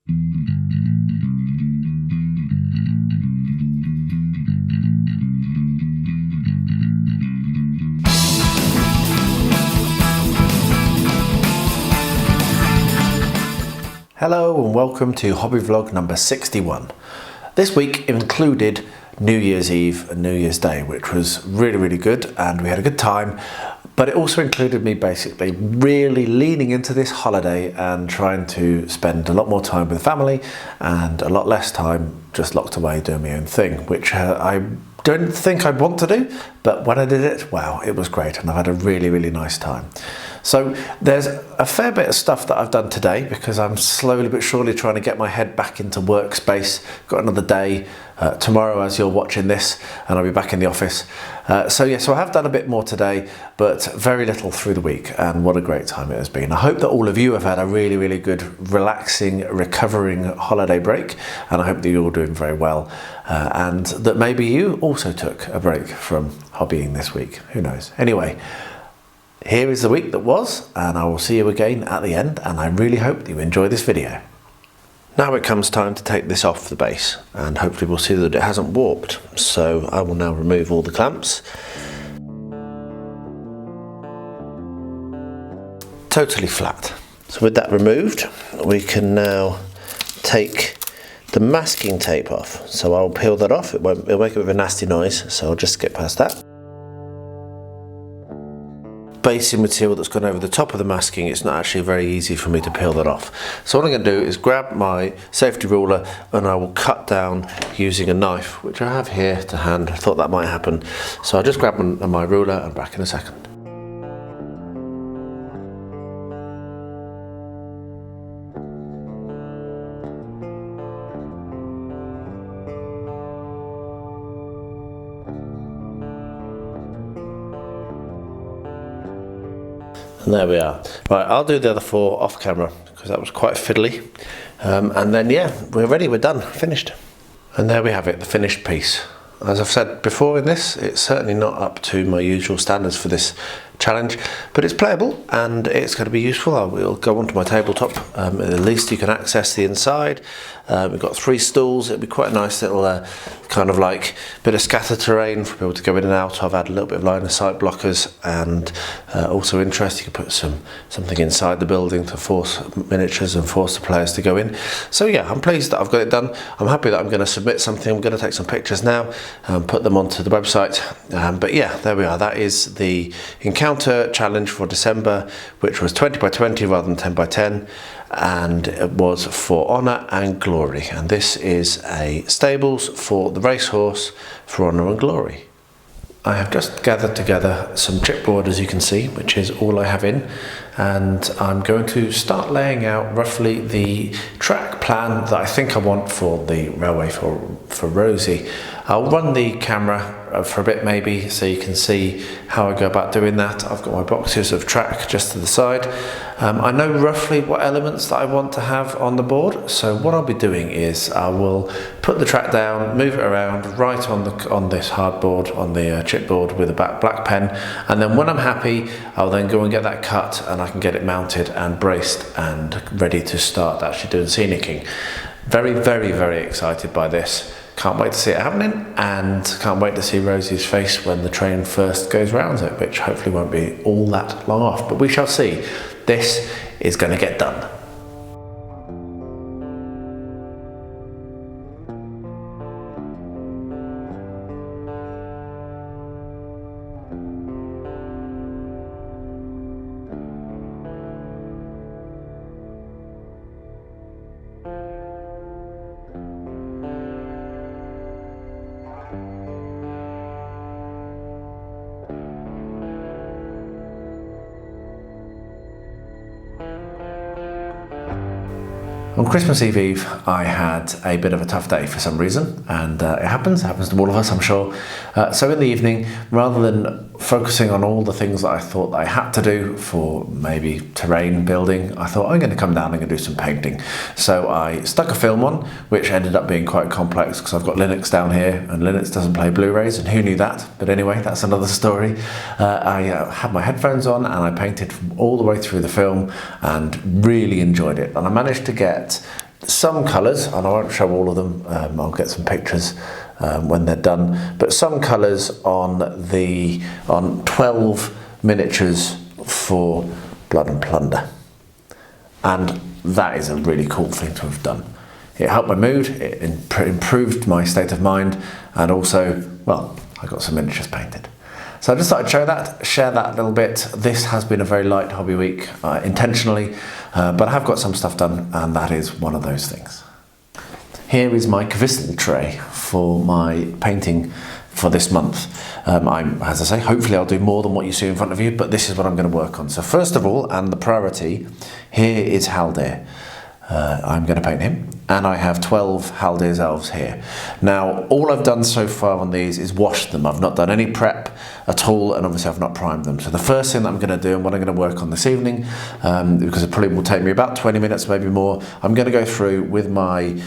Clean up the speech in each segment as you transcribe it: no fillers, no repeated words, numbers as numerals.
Hello and welcome to Hobby Vlog number 61. This week included New Year's Eve and New Year's Day, which was really good, and we had a good time, but it also included me basically really leaning into this holiday and trying to spend a lot more time with family and a lot less time just locked away doing my own thing, which I don't think I'd want to do, but when I did it, wow, it was great and I've had a really nice time. So there's a fair bit of stuff that I've done today because I'm slowly but surely trying to get my head back into workspace. Got another day tomorrow as you're watching this, and I'll be back in the office. So I have done a bit more today, but very little through the week, and what a great time it has been. I hope that all of you have had a really good, relaxing, recovering holiday break, and I hope that you're all doing very well, and that maybe you also took a break from hobbying this week. Who knows? Anyway, here is the week that was, and I will see you again at the end, and I really hope that you enjoy this video. Now it comes time to take this off the base, and hopefully we'll see that it hasn't warped. So I will now remove all the clamps. Totally flat. So with that removed, we can now take the masking tape off. So I'll peel that off. It'll make a bit of a nasty noise, so I'll just skip past that. Basing material that's gone over the top of the masking, it's not actually very easy for me to peel that off. So what I'm going to do is grab my safety ruler and I will cut down using a knife, which I have here to hand. I thought that might happen. So I'll just grab my ruler and back in a second. And there we are. Right, I'll do the other four off camera because that was quite fiddly. And then yeah, we're ready, we're done, finished. And there we have it, the finished piece. As I've said before in this, it's certainly not up to my usual standards for this challenge, but it's playable and it's going to be useful. I will go onto my tabletop. At least you can access the inside. We've got 3 stools. It'll be quite a nice little kind of like bit of scatter terrain for people to go in and out. I've had a little bit of line of sight blockers, and also interesting, you can put something inside the building to force miniatures and force the players to go in. So yeah, I'm pleased that I've got it done. I'm happy that I'm going to submit something. I'm going to take some pictures now and put them onto the website. But yeah, there we are. That is the encounter challenge for December, which was 20 by 20 rather than 10 by 10. And it was for honour and glory, and this is a stables for the racehorse for honour and glory. I have just gathered together some chipboard, as you can see, which is all I have in, and I'm going to start laying out roughly the track plan that I think I want for the railway for Rosie. I'll run the camera for a bit maybe so you can see how I go about doing that. I've got my boxes of track just to the side. I know roughly what elements that I want to have on the board, so what I'll be doing is I will put the track down, move it around, write on this hardboard, on the chipboard with a black pen, and then when I'm happy I'll then go and get that cut and I can get it mounted and braced and ready to start actually doing scenicking. Very excited by this. Can't wait to see it happening, and can't wait to see Rosie's face when the train first goes round it, which hopefully won't be all that long off, but we shall see. This is going to get done. On Christmas Eve, I had a bit of a tough day for some reason, and it happens to all of us, I'm sure. So in the evening, rather than focusing on all the things that I thought that I had to do for maybe terrain building, I thought I'm going to come down and do some painting. So I stuck a film on, which ended up being quite complex because I've got Linux down here, and Linux doesn't play Blu-rays, and who knew that? But anyway, that's another story. I had my headphones on and I painted all the way through the film and really enjoyed it. And I managed to get some colours, and I won't show all of them, I'll get some pictures when they're done, but some colours on 12 miniatures for Blood and Plunder. And that is a really cool thing to have done. It helped my mood, it improved my state of mind, and also, well, I got some miniatures painted. So I just thought I'd share that a little bit. This has been a very light hobby week, intentionally, but I have got some stuff done, and that is one of those things. Here is my Kvissel tray for my painting for this month. As I say, hopefully I'll do more than what you see in front of you, but this is what I'm going to work on. So first of all, and the priority, here is Haldir. I'm going to paint him, and I have 12 Haldir's elves here. Now, all I've done so far on these is wash them. I've not done any prep at all, and obviously I've not primed them. So the first thing that I'm going to do, and what I'm going to work on this evening, because it probably will take me about 20 minutes, maybe more, I'm going to go through with my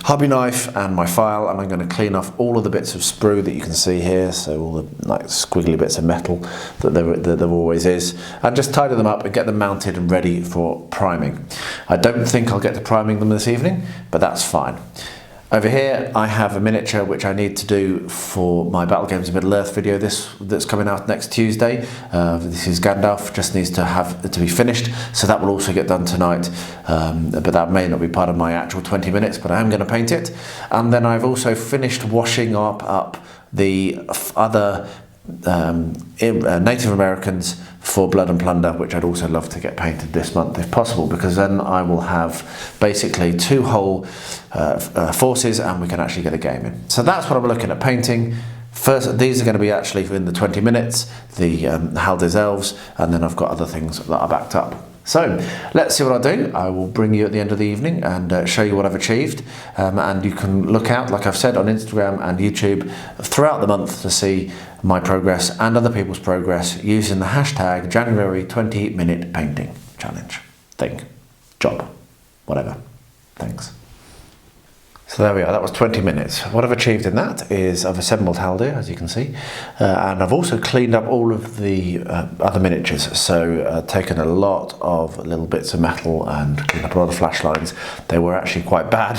hobby knife and my file, and I'm going to clean off all of the bits of sprue that you can see here, so all the like squiggly bits of metal that there always is, and just tidy them up and get them mounted and ready for priming. I don't think I'll get to priming them this evening, but that's fine. Over here I have a miniature which I need to do for my Battle Games of Middle-earth video that's coming out next Tuesday. This is Gandalf, just needs to be finished, so that will also get done tonight, but that may not be part of my actual 20 minutes, but I am going to paint it. And then I've also finished washing up the other Native Americans for Blood and Plunder, which I'd also love to get painted this month if possible, because then I will have basically 2 whole forces and we can actually get a game in. So that's what I'm looking at painting. First, these are going to be actually in the 20 minutes, the Haldir's elves, and then I've got other things that are backed up. So let's see what I do. I will bring you at the end of the evening and show you what I've achieved, and you can look out, like I've said, on Instagram and YouTube throughout the month to see my progress and other people's progress using the hashtag January 20-minute painting challenge. Job, whatever. Thanks. So there we are, that was 20 minutes. What I've achieved in that is I've assembled Haldir, as you can see, and I've also cleaned up all of the other miniatures. So taken a lot of little bits of metal and cleaned up a lot of flash lines. They were actually quite bad.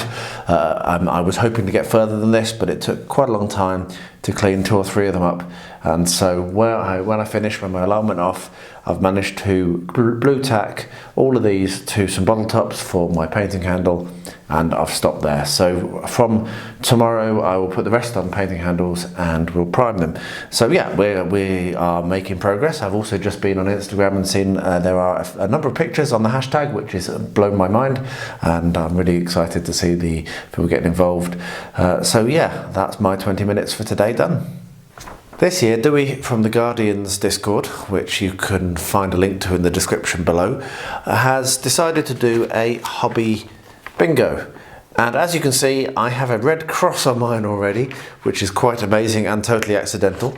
I was hoping to get further than this, but it took quite a long time to clean 2 or 3 of them up. And so when I finished, when my alarm went off, I've managed to blue tack all of these to some bottle tops for my painting handle, and I've stopped there. So from tomorrow I will put the rest on painting handles and we'll prime them. So yeah, we are making progress. I've also just been on Instagram and seen there are a number of pictures on the hashtag, which has blown my mind, and I'm really excited to see the people getting involved. So yeah, that's my 20 minutes for today done. This year, Dewey from the Guardians Discord, which you can find a link to in the description below, has decided to do a hobby bingo. And as you can see, I have a red cross on mine already, which is quite amazing and totally accidental.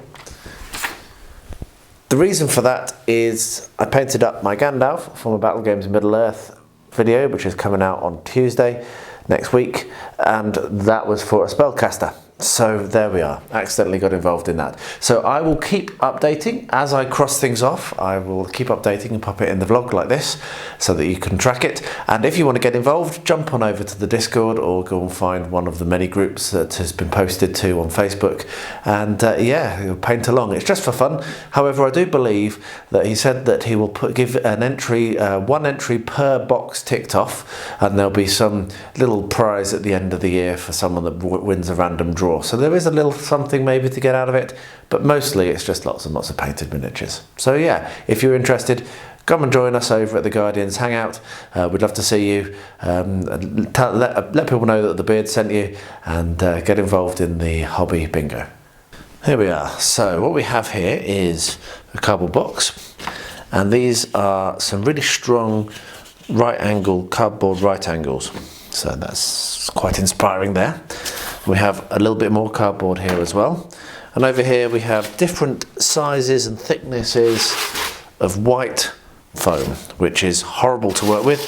The reason for that is I painted up my Gandalf from a Battle Games Middle-earth video, which is coming out on Tuesday next week, and that was for a spellcaster. So there we are, accidentally got involved in that. So I will keep updating as I cross things off. I will keep updating and pop it in the vlog like this so that you can track it. And if you want to get involved, jump on over to the Discord or go and find one of the many groups that has been posted to on Facebook. And yeah, paint along. It's just for fun. However, I do believe that he said that he will give an entry, 1 entry per box ticked off, and there'll be some little prize at the end of the year for someone that wins a random draw. So there is a little something maybe to get out of it, but mostly it's just lots and lots of painted miniatures. So yeah, if you're interested, come and join us over at the Guardians Hangout. We'd love to see you. Let people know that the beard sent you, and get involved in the hobby bingo. Here we are. So what we have here is a cardboard box, and these are some really strong cardboard right angles. So that's quite inspiring there. We have a little bit more cardboard here as well. And over here we have different sizes and thicknesses of white foam, which is horrible to work with.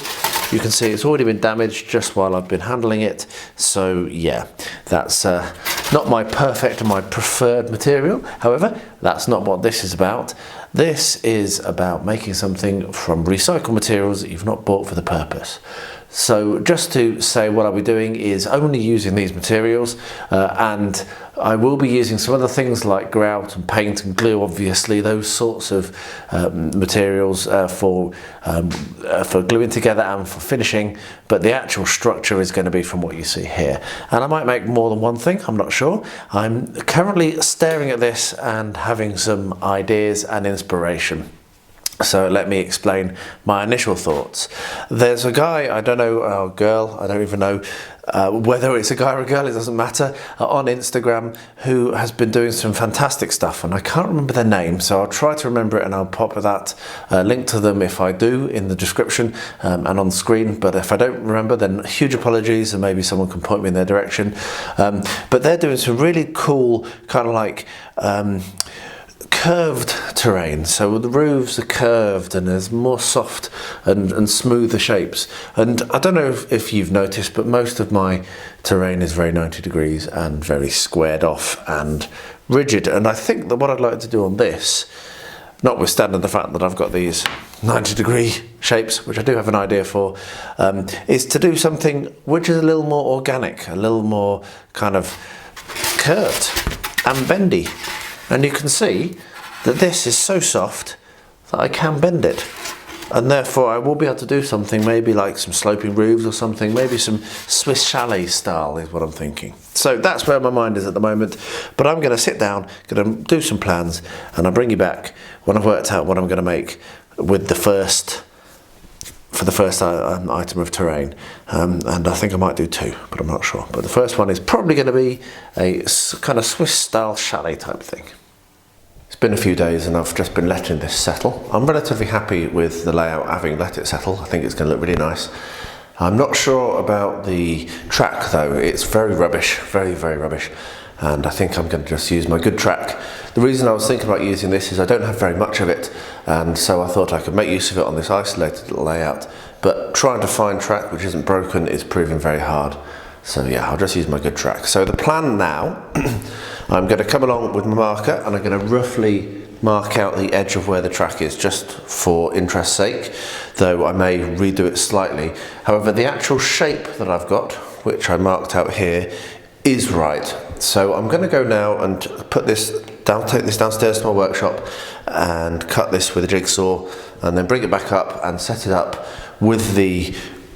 You can see it's already been damaged just while I've been handling it. So yeah, that's not my perfect and my preferred material. However, that's not what this is about. This is about making something from recycled materials that you've not bought for the purpose. So just to say, what I'll be doing is only using these materials, and I will be using some other things like grout and paint and glue, obviously, those sorts of materials for gluing together and for finishing, but the actual structure is going to be from what you see here. And I might make more than one thing, I'm not sure. I'm currently staring at this and having some ideas and inspiration. So let me explain my initial thoughts. There's a guy, I don't know, or girl, I don't even know whether it's a guy or a girl, it doesn't matter, on Instagram, who has been doing some fantastic stuff, and I can't remember their name, so I'll try to remember it and I'll pop that link to them if I do in the description and on the screen. But if I don't remember, then huge apologies, and maybe someone can point me in their direction. But they're doing some really cool kind of like curved terrain, so the roofs are curved and there's more soft and smoother shapes. And I don't know if you've noticed, but most of my terrain is very 90 degrees and very squared off and rigid, and I think that what I'd like to do on this, notwithstanding the fact that I've got these 90-degree shapes, which I do have an idea for, is to do something which is a little more organic, a little more kind of curved and bendy. And you can see that this is so soft that I can bend it. And therefore I will be able to do something, maybe like some sloping roofs or something, maybe some Swiss chalet style is what I'm thinking. So that's where my mind is at the moment. But I'm going to sit down, going to do some plans, and I'll bring you back when I've worked out what I'm going to make with the first item of terrain, and I think I might do two, but I'm not sure. But the first one is probably going to be a kind of Swiss style chalet type thing. It's been a few days and I've just been letting this settle. I'm relatively happy with the layout having let it settle. I think it's going to look really nice. I'm not sure about the track though. It's very rubbish, very rubbish, and I think I'm going to just use my good track. The reason I was thinking about using this is I don't have very much of it, and so I thought I could make use of it on this isolated little layout, but trying to find track which isn't broken is proving very hard. So yeah, I'll just use my good track. So the plan now, I'm going to come along with my marker and I'm going to roughly mark out the edge of where the track is, just for interest's sake, though I may redo it slightly. However, the actual shape that I've got, which I marked out here, is right. So I'm going to go now and put this down, take this downstairs to my workshop and cut this with a jigsaw, and then bring it back up and set it up with the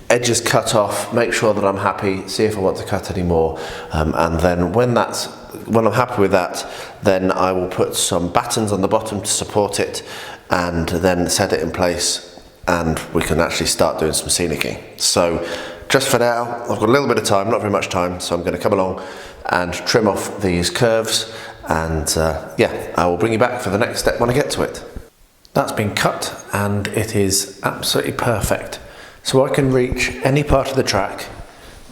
edges cut off, make sure that I'm happy, see if I want to cut any more, and then when I'm happy with that, then I will put some battens on the bottom to support it and then set it in place, and we can actually start doing some scenicking. So just for now, I've got a little bit of time, not very much time, so I'm going to come along and trim off these curves, and yeah, I will bring you back for the next step when I get to it. That's been cut and it is absolutely perfect. So I can reach any part of the track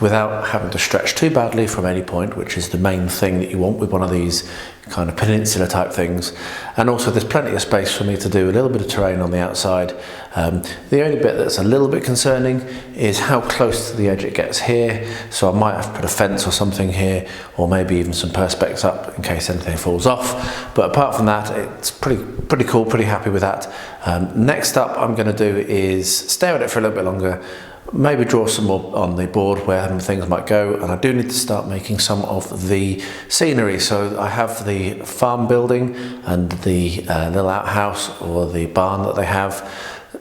without having to stretch too badly from any point, which is the main thing that you want with one of these kind of peninsula type things. And also there's plenty of space for me to do a little bit of terrain on the outside. The only bit that's a little bit concerning is how close to the edge it gets here. So I might have to put a fence or something here, or maybe even some perspex up in case anything falls off. But apart from that, it's pretty cool, pretty happy with that. Next up I'm going to do is stare at it for a little bit longer, maybe draw some more on the board where things might go, and I do need to start making some of the scenery. So I have the farm building and the little outhouse or the barn that they have,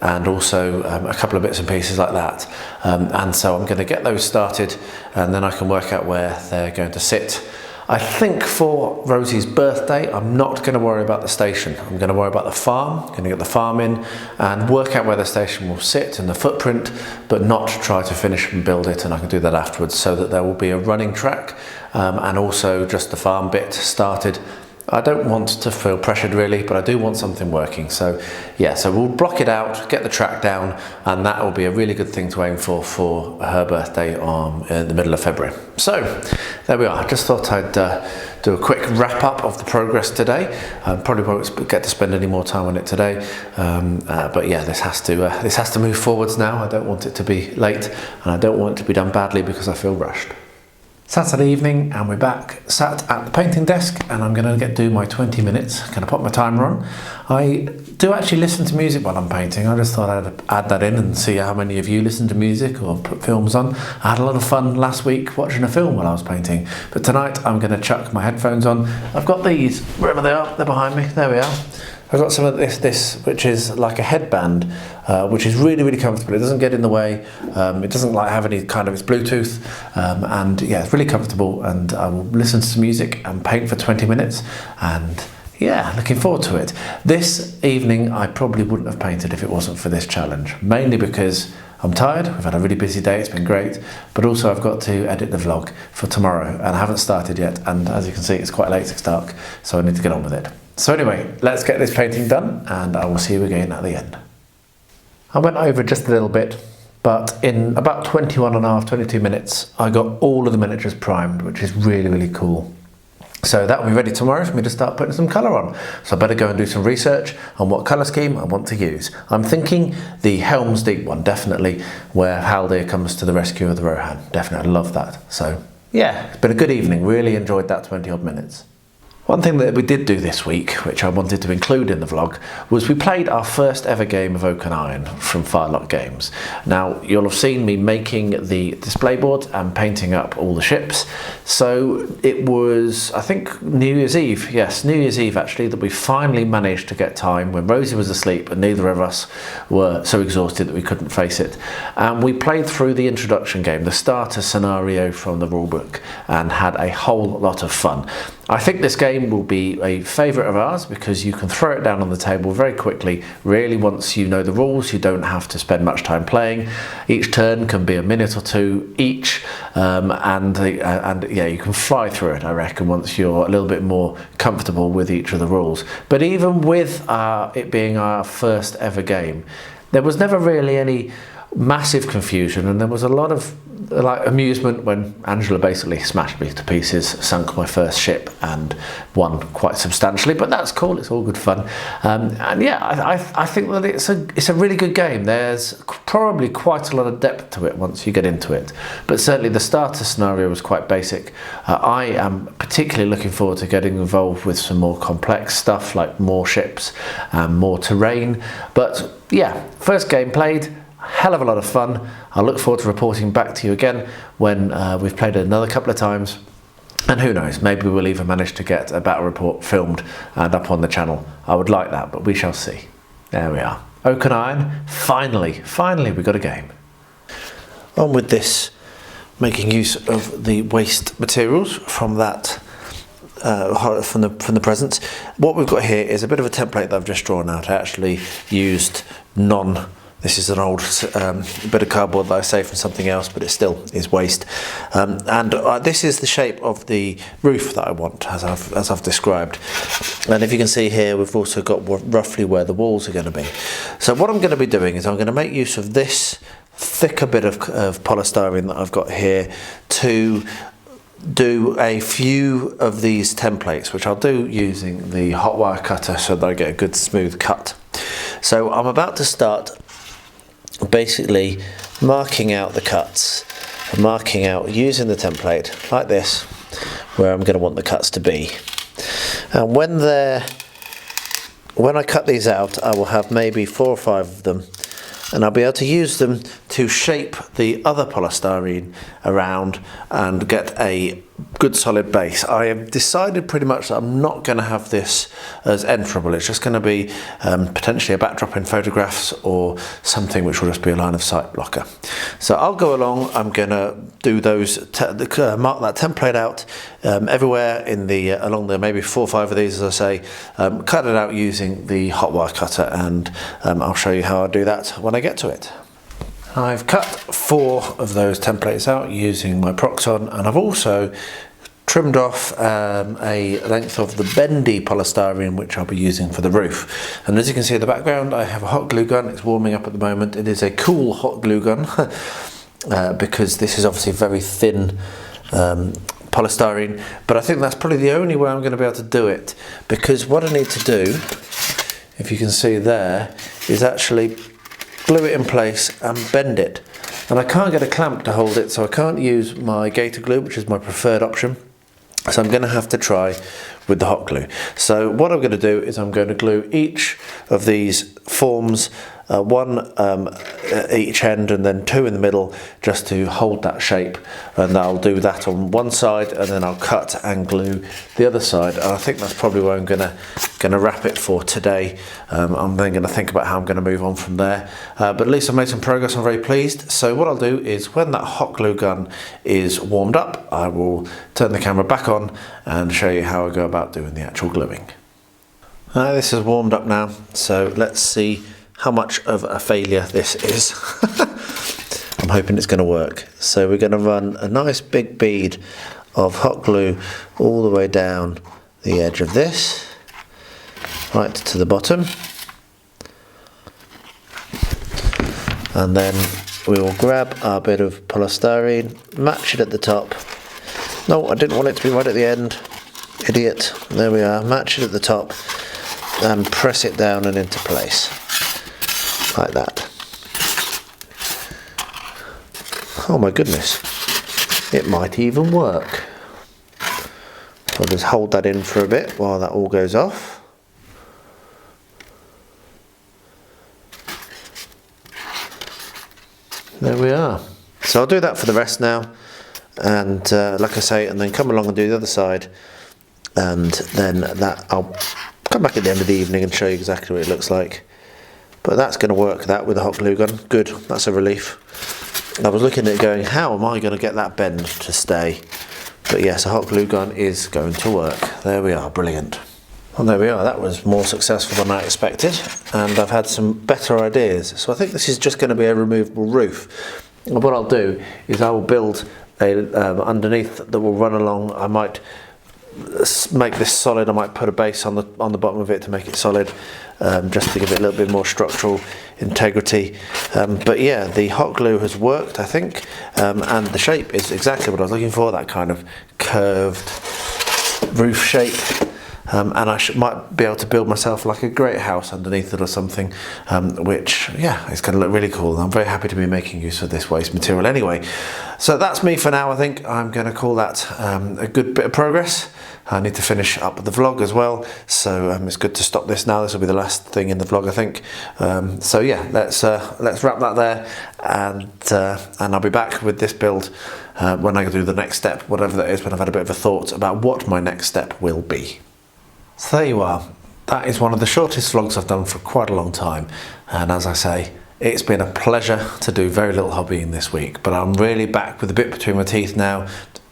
and also a couple of bits and pieces like that, and so I'm going to get those started, and then I can work out where they're going to sit. I think for Rosie's birthday, I'm not going to worry about the station. I'm going to worry about the farm, going to get the farm in and work out where the station will sit and the footprint, but not try to finish and build it, and I can do that afterwards, so that there will be a running track and also just the farm bit started. I don't want to feel pressured really, but I do want something working. So yeah, so we'll block it out, get the track down, and that will be a really good thing to aim for her birthday in the middle of February. So there we are. I just thought I'd do a quick wrap up of the progress today. Probably won't get to spend any more time on it today, but yeah, this has to move forwards now. I don't want it to be late, and I don't want it to be done badly because I feel rushed. Saturday evening, and we're back sat at the painting desk, and I'm going to do my 20 minutes. Going to put my timer on. I do actually listen to music while I'm painting. I just thought I'd add that in and see how many of you listen to music or put films on. I had a lot of fun last week watching a film while I was painting, but tonight I'm going to chuck my headphones on. I've got these, wherever they are, they're behind me, there we are. I've got some of this which is like a headband, which is really, really comfortable. It doesn't get in the way. It doesn't like have any kind of, it's Bluetooth, and yeah, it's really comfortable. And I will listen to some music and paint for 20 minutes. And yeah, looking forward to it. This evening, I probably wouldn't have painted if it wasn't for this challenge, mainly because I'm tired. We've had a really busy day. It's been great, but also I've got to edit the vlog for tomorrow, and I haven't started yet. And as you can see, it's quite late. It's dark, so I need to get on with it. So anyway, let's get this painting done, and I will see you again at the end. I went over just a little bit, but in about 22 minutes, I got all of the miniatures primed, which is really, really cool. So that will be ready tomorrow for me to start putting some colour on. So I better go and do some research on what colour scheme I want to use. I'm thinking the Helm's Deep one, definitely, where Haldir comes to the rescue of the Rohan. Definitely, love that. So yeah, it's been a good evening. Really enjoyed that 20 odd minutes. One thing that we did do this week, which I wanted to include in the vlog, was we played our first ever game of Oak and Iron from Firelock Games. Now, you'll have seen me making the display board and painting up all the ships. So it was, I think, New Year's Eve. Yes, New Year's Eve actually, that we finally managed to get time when Rosie was asleep and neither of us were so exhausted that we couldn't face it. And we played through the introduction game, the starter scenario from the rulebook, and had a whole lot of fun. I think this game will be a favourite of ours because you can throw it down on the table very quickly. Really, once you know the rules, you don't have to spend much time playing. Each turn can be a minute or two each, and yeah, you can fly through it, I reckon, once you're a little bit more comfortable with each of the rules. But even with it being our first ever game, there was never really any massive confusion, and there was a lot of like amusement when Angela basically smashed me to pieces, sunk my first ship and won quite substantially, but that's cool, it's all good fun. And yeah, I think that it's a really good game. There's probably quite a lot of depth to it once you get into it, but certainly the starter scenario was quite basic. I am particularly looking forward to getting involved with some more complex stuff like more ships and more terrain. But yeah, first game played, hell of a lot of fun. I look forward to reporting back to you again when we've played it another couple of times, and who knows, maybe we'll even manage to get a battle report filmed and up on the channel. I would like that, but we shall see. There we are, Oak and Iron. Finally we got a game. On with this, making use of the waste materials from that from the presents. What we've got here is a bit of a template that I've just drawn out. I actually used this is an old bit of cardboard that I saved from something else, but it still is waste. And this is the shape of the roof that I want, as I've described. And if you can see here, we've also got roughly where the walls are going to be. So what I'm going to be doing is I'm going to make use of this thicker bit of polystyrene that I've got here to do a few of these templates, which I'll do using the hot wire cutter so that I get a good smooth cut. So I'm about to start basically marking out the cuts, and marking out using the template like this where I'm going to want the cuts to be. And when I cut these out, I will have maybe 4 or 5 of them, and I'll be able to use them to shape the other polystyrene around and get a good solid base. I have decided pretty much that I'm not going to have this as enterable. It's just going to be potentially a backdrop in photographs or something which will just be a line of sight blocker. So I'll go along, I'm going to do those, mark that template out everywhere in the along there, maybe 4 or 5 of these, as I say, cut it out using the hot wire cutter, and I'll show you how I do that when I get to it. I've cut 4 of those templates out using my Proxon, and I've also trimmed off a length of the bendy polystyrene which I'll be using for the roof. And as you can see in the background, I have a hot glue gun. It's warming up at the moment. It is a cool hot glue gun because this is obviously very thin polystyrene, but I think that's probably the only way I'm going to be able to do it, because what I need to do, if you can see there, is actually glue it in place and bend it. and I can't get a clamp to hold it, so I can't use my gator glue, which is my preferred option. So I'm going to have to try with the hot glue. So what I'm going to do is I'm going to glue each of these forms, one at each end and then two in the middle, just to hold that shape. And I'll do that on one side, and then I'll cut and glue the other side. And I think that's probably where I'm going to wrap it for today. I'm then going to think about how I'm going to move on from there. But at least I've made some progress. I'm very pleased. So what I'll do is, when that hot glue gun is warmed up, I will turn the camera back on and show you how I go about doing the actual gluing. This is warmed up now, so let's see how much of a failure this is. I'm hoping it's going to work. So we're going to run a nice big bead of hot glue all the way down the edge of this, right to the bottom, and then we will grab our bit of polystyrene, match it at the top. No, I didn't want it to be right at the end, idiot. There we are, match it at the top and press it down and into place, like that. Oh my goodness, it might even work. I'll just hold that in for a bit while that all goes off. There we are. So I'll do that for the rest now, and like I say, and then come along and do the other side, and then that I'll come back at the end of the evening and show you exactly what it looks like. But that's going to work, that, with the hot glue gun. Good, that's a relief. I was looking at it going, how am I going to get that bend to stay? But yes, a hot glue gun is going to work. There we are, brilliant. Well, there we are, that was more successful than I expected, and I've had some better ideas. So I think this is just going to be a removable roof. And what I'll do is I will build a underneath that will run along. I might make this solid. I might put a base on the bottom of it to make it solid, just to give it a little bit more structural integrity. But yeah, the hot glue has worked, I think, and the shape is exactly what I was looking for, that kind of curved roof shape. And I might be able to build myself like a great house underneath it or something, which, yeah, it's going to look really cool. I'm very happy to be making use of this waste material anyway. So that's me for now. I think I'm going to call that a good bit of progress. I need to finish up the vlog as well, so it's good to stop this now. This will be the last thing in the vlog, I think. So yeah, let's wrap that there, and I'll be back with this build when I do the next step, whatever that is, when I've had a bit of a thought about what my next step will be. So there you are. That is one of the shortest vlogs I've done for quite a long time, and as I say, it's been a pleasure to do very little hobbying this week, but I'm really back with a bit between my teeth now.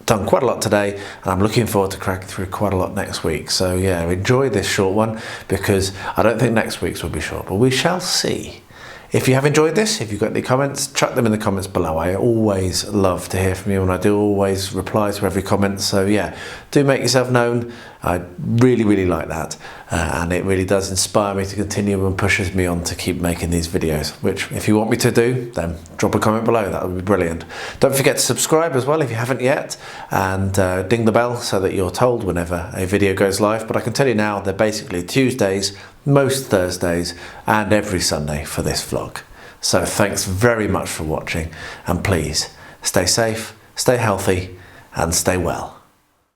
Done quite a lot today, and I'm looking forward to cracking through quite a lot next week. So yeah, enjoy this short one, because I don't think next week's will be short, but we shall see. If you have enjoyed this, if you've got any comments, chuck them in the comments below. I always love to hear from you, and I do always reply to every comment. So yeah, do make yourself known. I really, really like that. And it really does inspire me to continue and pushes me on to keep making these videos, which if you want me to do, then drop a comment below. That would be brilliant. Don't forget to subscribe as well if you haven't yet, and ding the bell so that you're told whenever a video goes live. But I can tell you now, they're basically Tuesdays, most Thursdays, and every Sunday for this vlog. So thanks very much for watching, and please stay safe, stay healthy, and stay well.